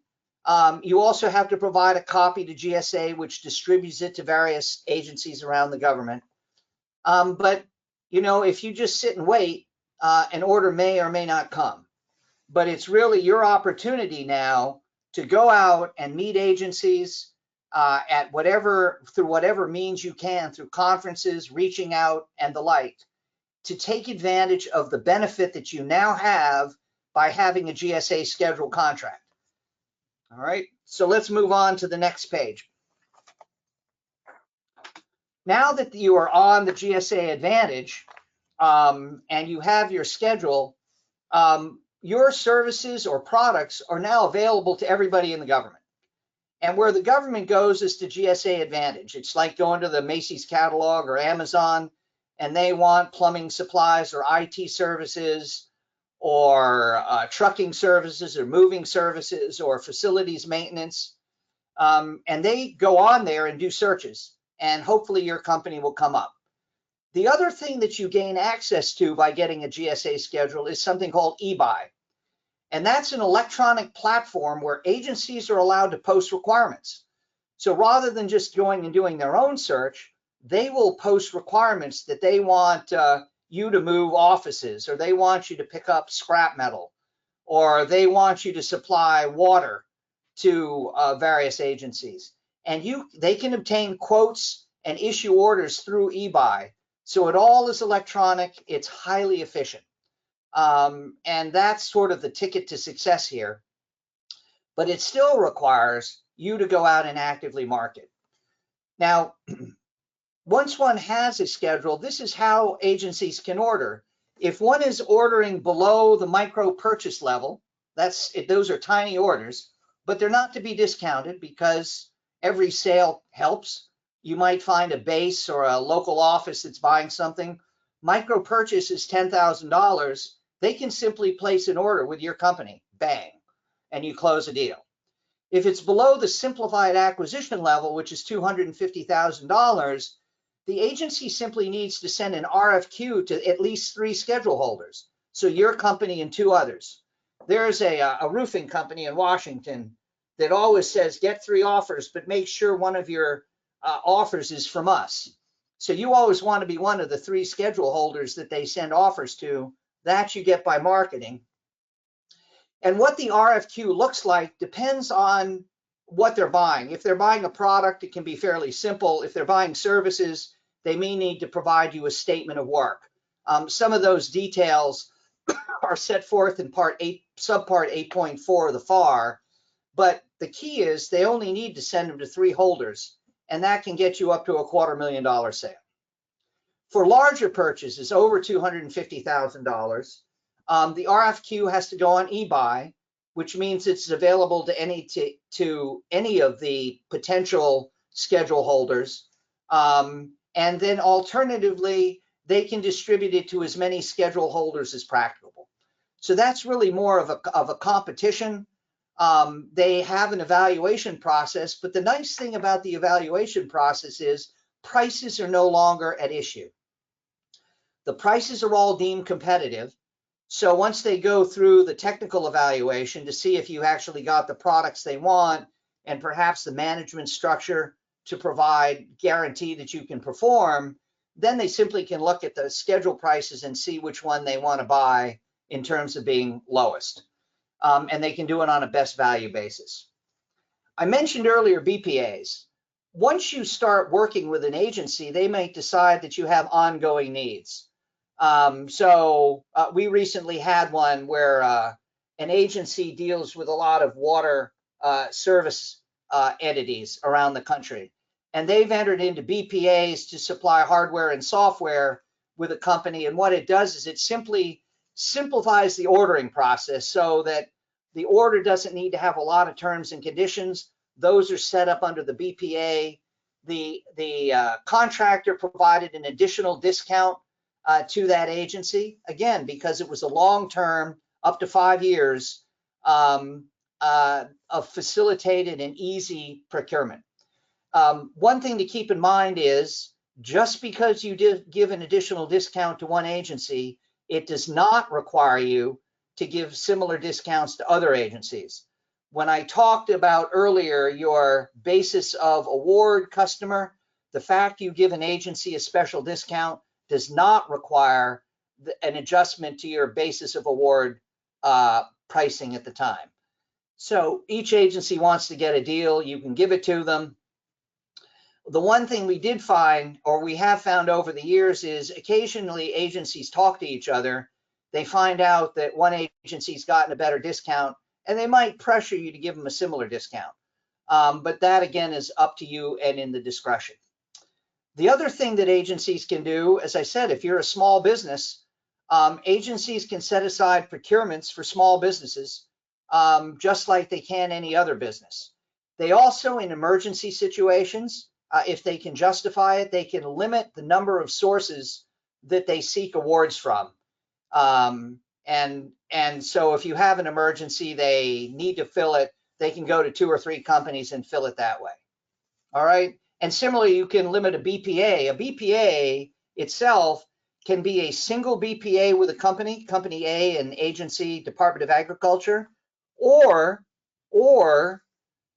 You also have to provide a copy to GSA, which distributes it to various agencies around the government. But, you know, if you just sit and wait, an order may or may not come. But it's really your opportunity now to go out and meet agencies at through whatever means you can, through conferences, reaching out, and the like, to take advantage of the benefit that you now have by having a GSA scheduled contract. All right, so let's move on to the next page. Now that you are on the GSA Advantage and you have your schedule, your services or products are now available to everybody in the government. And where the government goes is to GSA Advantage. It's like going to the Macy's catalog or Amazon, and they want plumbing supplies or IT services or trucking services or moving services or facilities maintenance. And they go on there and do searches, and hopefully your company will come up. The other thing that you gain access to by getting a GSA schedule is something called eBuy. And that's an electronic platform where agencies are allowed to post requirements. So rather than just going and doing their own search, they will post requirements that they want you to move offices, or they want you to pick up scrap metal, or they want you to supply water to various agencies. And they can obtain quotes and issue orders through eBuy. So it all is electronic. It's highly efficient. And that's sort of the ticket to success here. But it still requires you to go out and actively market. Now, once one has a schedule, this is how agencies can order. If one is ordering below the micro purchase level, those are tiny orders, but they're not to be discounted because every sale helps. You might find a base or a local office that's buying something. Micro purchase is $10,000. They can simply place an order with your company, bang, and you close a deal. If it's below the simplified acquisition level, which is $250,000, the agency simply needs to send an RFQ to at least 3 schedule holders, so your company and 2 others. There's a roofing company in Washington that always says, get 3 offers, but make sure one of your offers is from us. So you always want to be one of the 3 schedule holders that they send offers to. That you get by marketing. And what the RFQ looks like depends on what they're buying. If they're buying a product, it can be fairly simple. If they're buying services, they may need to provide you a statement of work. Some of those details are set forth in subpart 8.4 of the FAR, but the key is they only need to send them to 3 holders, and that can get you up to a $250,000 sale. For larger purchases over $250,000, the RFQ has to go on eBuy, which means it's available to any of the potential schedule holders. And then alternatively, they can distribute it to as many schedule holders as practicable. So that's really more of a competition. They have an evaluation process, but the nice thing about the evaluation process is prices are no longer at issue. The prices are all deemed competitive. So once they go through the technical evaluation to see if you actually got the products they want and perhaps the management structure to provide guarantee that you can perform, then they simply can look at the schedule prices and see which one they want to buy in terms of being lowest. And they can do it on a best value basis. I mentioned earlier BPAs. Once you start working with an agency, they may decide that you have ongoing needs. So we recently had one where an agency deals with a lot of water service entities around the country. And they've entered into BPAs to supply hardware and software with a company. And what it does is it simply simplifies the ordering process so that the order doesn't need to have a lot of terms and conditions. Those are set up under the BPA. The contractor provided an additional discount to that agency, again, because it was a long-term, up to 5 years, of facilitated and easy procurement. One thing to keep in mind is just because you give an additional discount to one agency, it does not require you to give similar discounts to other agencies. When I talked about earlier your basis of award customer, the fact you give an agency a special discount does not require an adjustment to your basis of award pricing at the time. So each agency wants to get a deal, you can give it to them. The one thing we did find, or we have found over the years, is occasionally agencies talk to each other. They find out that one agency's gotten a better discount, and they might pressure you to give them a similar discount. But that, again, is up to you and in the discretion. The other thing that agencies can do, as I said, if you're a small business, agencies can set aside procurements for small businesses, just like they can any other business. They also, in emergency situations, if they can justify it, they can limit the number of sources that they seek awards from. And so if you have an emergency, they need to fill it, they can go to 2 or 3 companies and fill it that way. All right. And similarly, you can limit a BPA. A BPA itself can be a single BPA with a company A, an agency, Department of Agriculture, or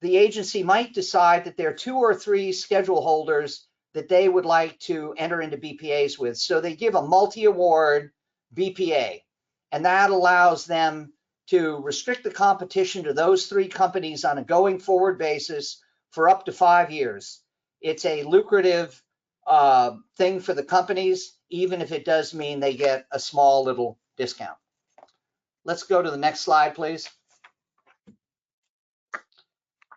the agency might decide that there are 2 or 3 schedule holders that they would like to enter into BPAs with. So they give a multi-award BPA, and that allows them to restrict the competition to those 3 companies on a going forward basis for up to 5 years. It's a lucrative thing for the companies, even if it does mean they get a small little discount. Let's go to the next slide, please.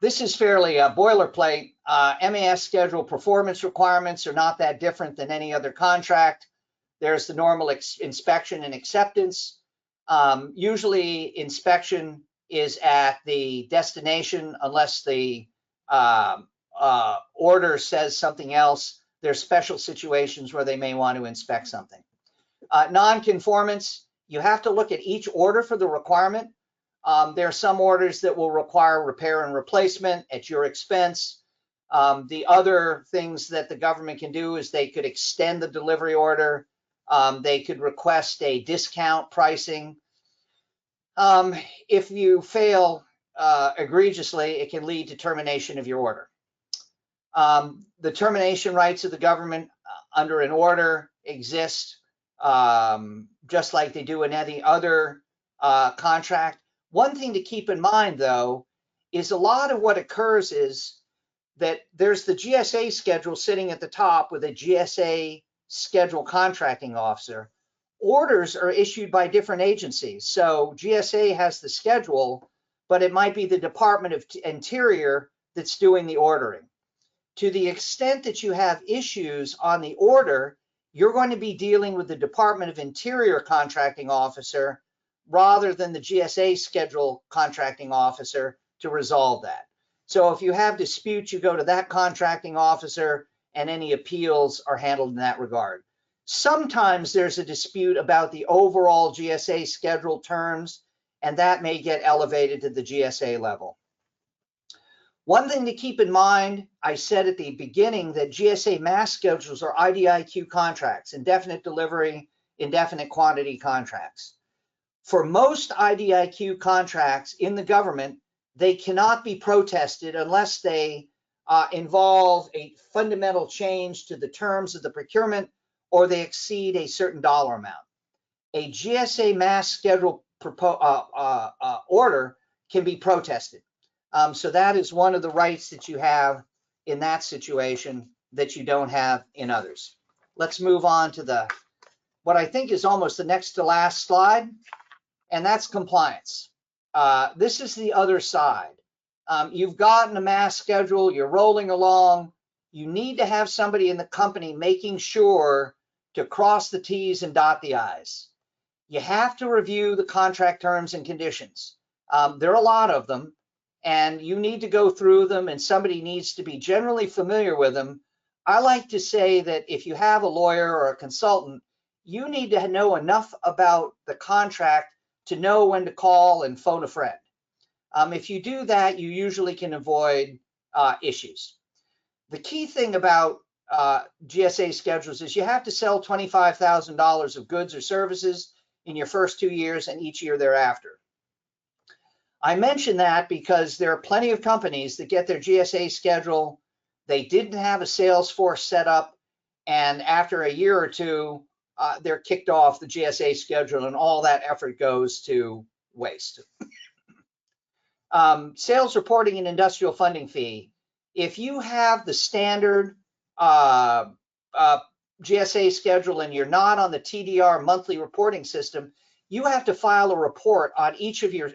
This is fairly boilerplate. MAS schedule performance requirements are not that different than any other contract. There's the normal inspection and acceptance. Usually inspection is at the destination unless the order says something else. There's special situations where they may want to inspect something. Non-conformance, you have to look at each order for the requirement. There are some orders that will require repair and replacement at your expense. The other things that the government can do is they could extend the delivery order. They could request a discount pricing. If you fail egregiously, it can lead to termination of your order. The termination rights of the government under an order exist just like they do in any other contract. One thing to keep in mind, though, is a lot of what occurs is that there's the GSA schedule sitting at the top with a GSA schedule contracting officer. Orders are issued by different agencies. So GSA has the schedule, but it might be the Department of Interior that's doing the ordering. To the extent that you have issues on the order, you're going to be dealing with the Department of Interior contracting officer rather than the GSA schedule contracting officer to resolve that. So if you have disputes, you go to that contracting officer, and any appeals are handled in that regard. Sometimes there's a dispute about the overall GSA schedule terms, and that may get elevated to the GSA level. One thing to keep in mind, I said at the beginning that GSA mass schedules are IDIQ contracts, indefinite delivery, indefinite quantity contracts. For most IDIQ contracts in the government, they cannot be protested unless they involve a fundamental change to the terms of the procurement or they exceed a certain dollar amount. A GSA mass schedule order can be protested. So that is one of the rights that you have in that situation that you don't have in others. Let's move on to what I think is almost the next to last slide, and that's compliance. This is the other side. You've gotten a mass schedule, you're rolling along. You need to have somebody in the company making sure to cross the T's and dot the I's. You have to review the contract terms and conditions. There are a lot of them, and you need to go through them, and somebody needs to be generally familiar with them. I like to say that if you have a lawyer or a consultant, you need to know enough about the contract to know when to call and phone a friend. If you do that, you usually can avoid issues. The key thing about GSA schedules is you have to sell $25,000 of goods or services in your first 2 years and each year thereafter. I mention that because there are plenty of companies that get their GSA schedule. They didn't have a sales force set up, and after a year or two, they're kicked off the GSA schedule, and all that effort goes to waste. Sales reporting and industrial funding fee. If you have the standard GSA schedule and you're not on the TDR monthly reporting system, you have to file a report on each of your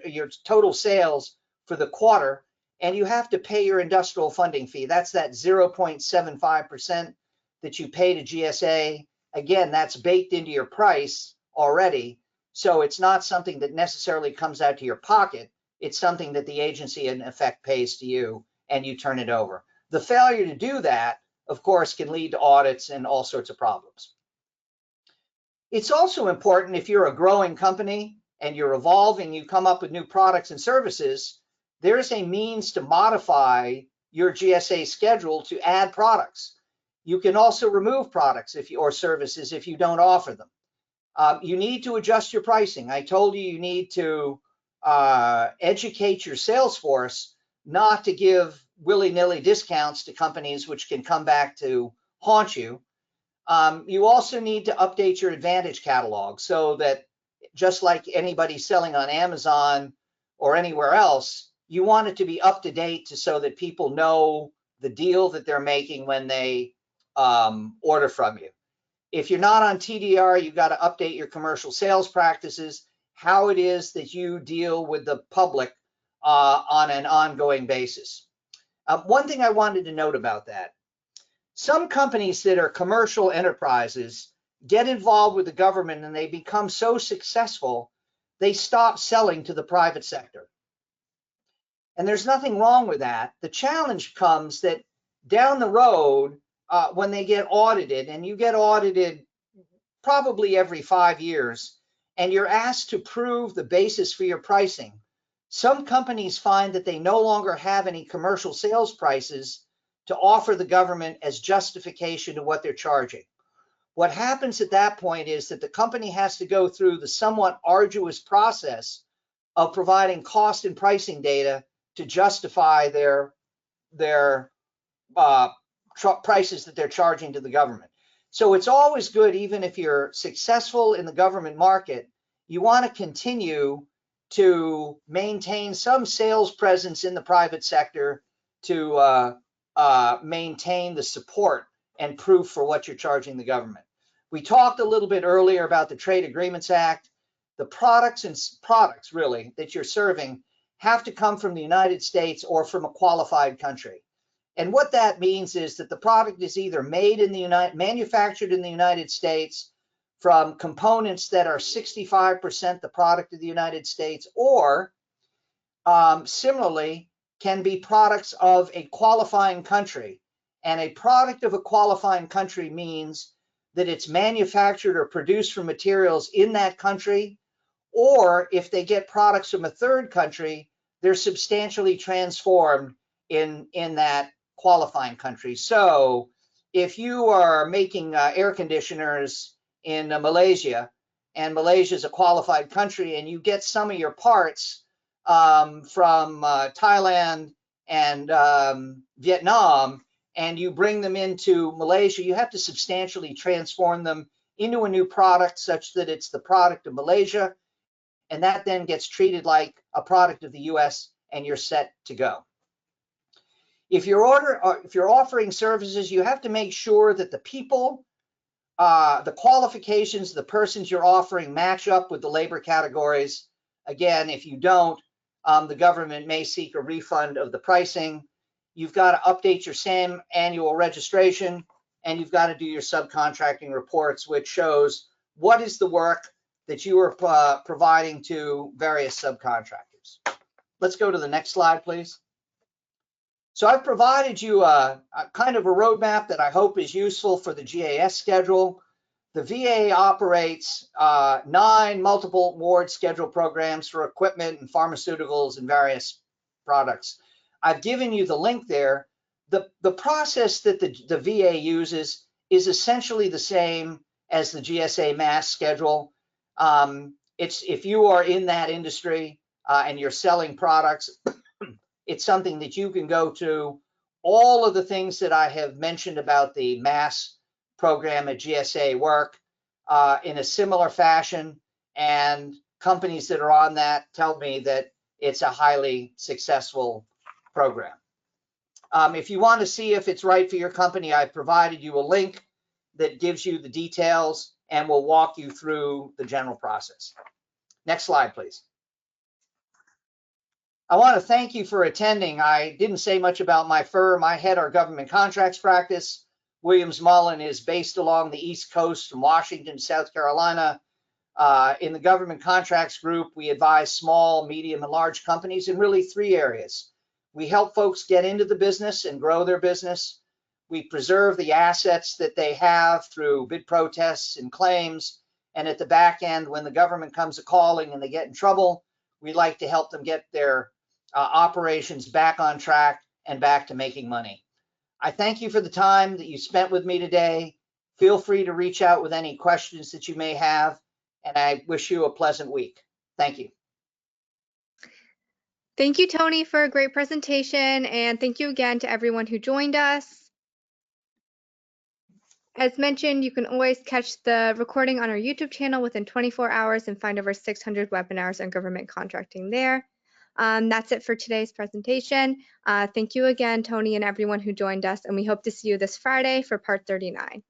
total sales for the quarter, and you have to pay your industrial funding fee. That's that 0.75% that you pay to GSA. Again, that's baked into your price already, so it's not something that necessarily comes out to your pocket. It's something that the agency in effect pays to you, and you turn it over. The failure to do that, of course, can lead to audits and all sorts of problems. It's also important, if you're a growing company and you're evolving, you come up with new products and services, there's a means to modify your GSA schedule to add products. You can also remove products or services if you don't offer them. You need to adjust your pricing. I told you you need to educate your sales force not to give willy-nilly discounts to companies, which can come back to haunt you. You also need to update your Advantage catalog so that, just like anybody selling on Amazon or anywhere else, you want it to be up to date so that people know the deal that they're making when they order from you. If you're not on TDR, you've got to update your commercial sales practices, how it is that you deal with the public on an ongoing basis. One thing I wanted to note about that, some companies that are commercial enterprises get involved with the government and they become so successful, they stop selling to the private sector. And there's nothing wrong with that. The challenge comes that down the road, when they get audited, and you get audited probably every 5 years, and you're asked to prove the basis for your pricing, some companies find that they no longer have any commercial sales prices to offer the government as justification to what they're charging. What happens at that point is that the company has to go through the somewhat arduous process of providing cost and pricing data to justify their prices that they're charging to the government. So it's always good, even if you're successful in the government market, you want to continue to maintain some sales presence in the private sector to maintain the support and proof for what you're charging the government. We talked a little bit earlier about the Trade Agreements Act. The products really that you're serving have to come from the United States or from a qualified country. And what that means is that the product is either manufactured in the United States from components that are 65% the product of the United States, or similarly can be products of a qualifying country. And a product of a qualifying country means that it's manufactured or produced from materials in that country, or if they get products from a third country, they're substantially transformed in that qualifying country. So if you are making air conditioners in Malaysia, and Malaysia is a qualified country, and you get some of your parts from Thailand and Vietnam, and you bring them into Malaysia, you have to substantially transform them into a new product such that it's the product of Malaysia, and that then gets treated like a product of the US, and you're set to go. If you're offering services, you have to make sure that the people, the qualifications, the persons you're offering match up with the labor categories. Again, if you don't, the government may seek a refund of the pricing. You've got to update your SAM annual registration, and you've got to do your subcontracting reports, which shows what is the work that you are providing to various subcontractors. Let's go to the next slide, please. So I've provided you a kind of a roadmap that I hope is useful for the GAS schedule. The VA operates 9 multiple award schedule programs for equipment and pharmaceuticals and various products. I've given you the link there. The process that the VA uses is essentially the same as the GSA mass schedule. If you are in that industry and you're selling products, it's something that you can go to. All of the things that I have mentioned about the MASS program at GSA work in a similar fashion, and companies that are on that tell me that it's a highly successful program. If you want to see if it's right for your company, I've provided you a link that gives you the details and will walk you through the general process. Next slide, please. I want to thank you for attending. I didn't say much about my firm. I head our government contracts practice. Williams Mullen is based along the East Coast from Washington, South Carolina. In the government contracts group, we advise small, medium, and large companies in really 3 areas. We help folks get into the business and grow their business. We preserve the assets that they have through bid protests and claims. And at the back end, when the government comes a-calling and they get in trouble, we like to help them get their operations back on track and back to making money. I thank you for the time that you spent with me today. Feel free to reach out with any questions that you may have, and I wish you a pleasant week. Thank you. Thank you, Tony, for a great presentation, and thank you again to everyone who joined us. As mentioned, you can always catch the recording on our YouTube channel within 24 hours and find over 600 webinars on government contracting there. That's it for today's presentation. Thank you again, Tony, and everyone who joined us, and we hope to see you this Friday for part 39.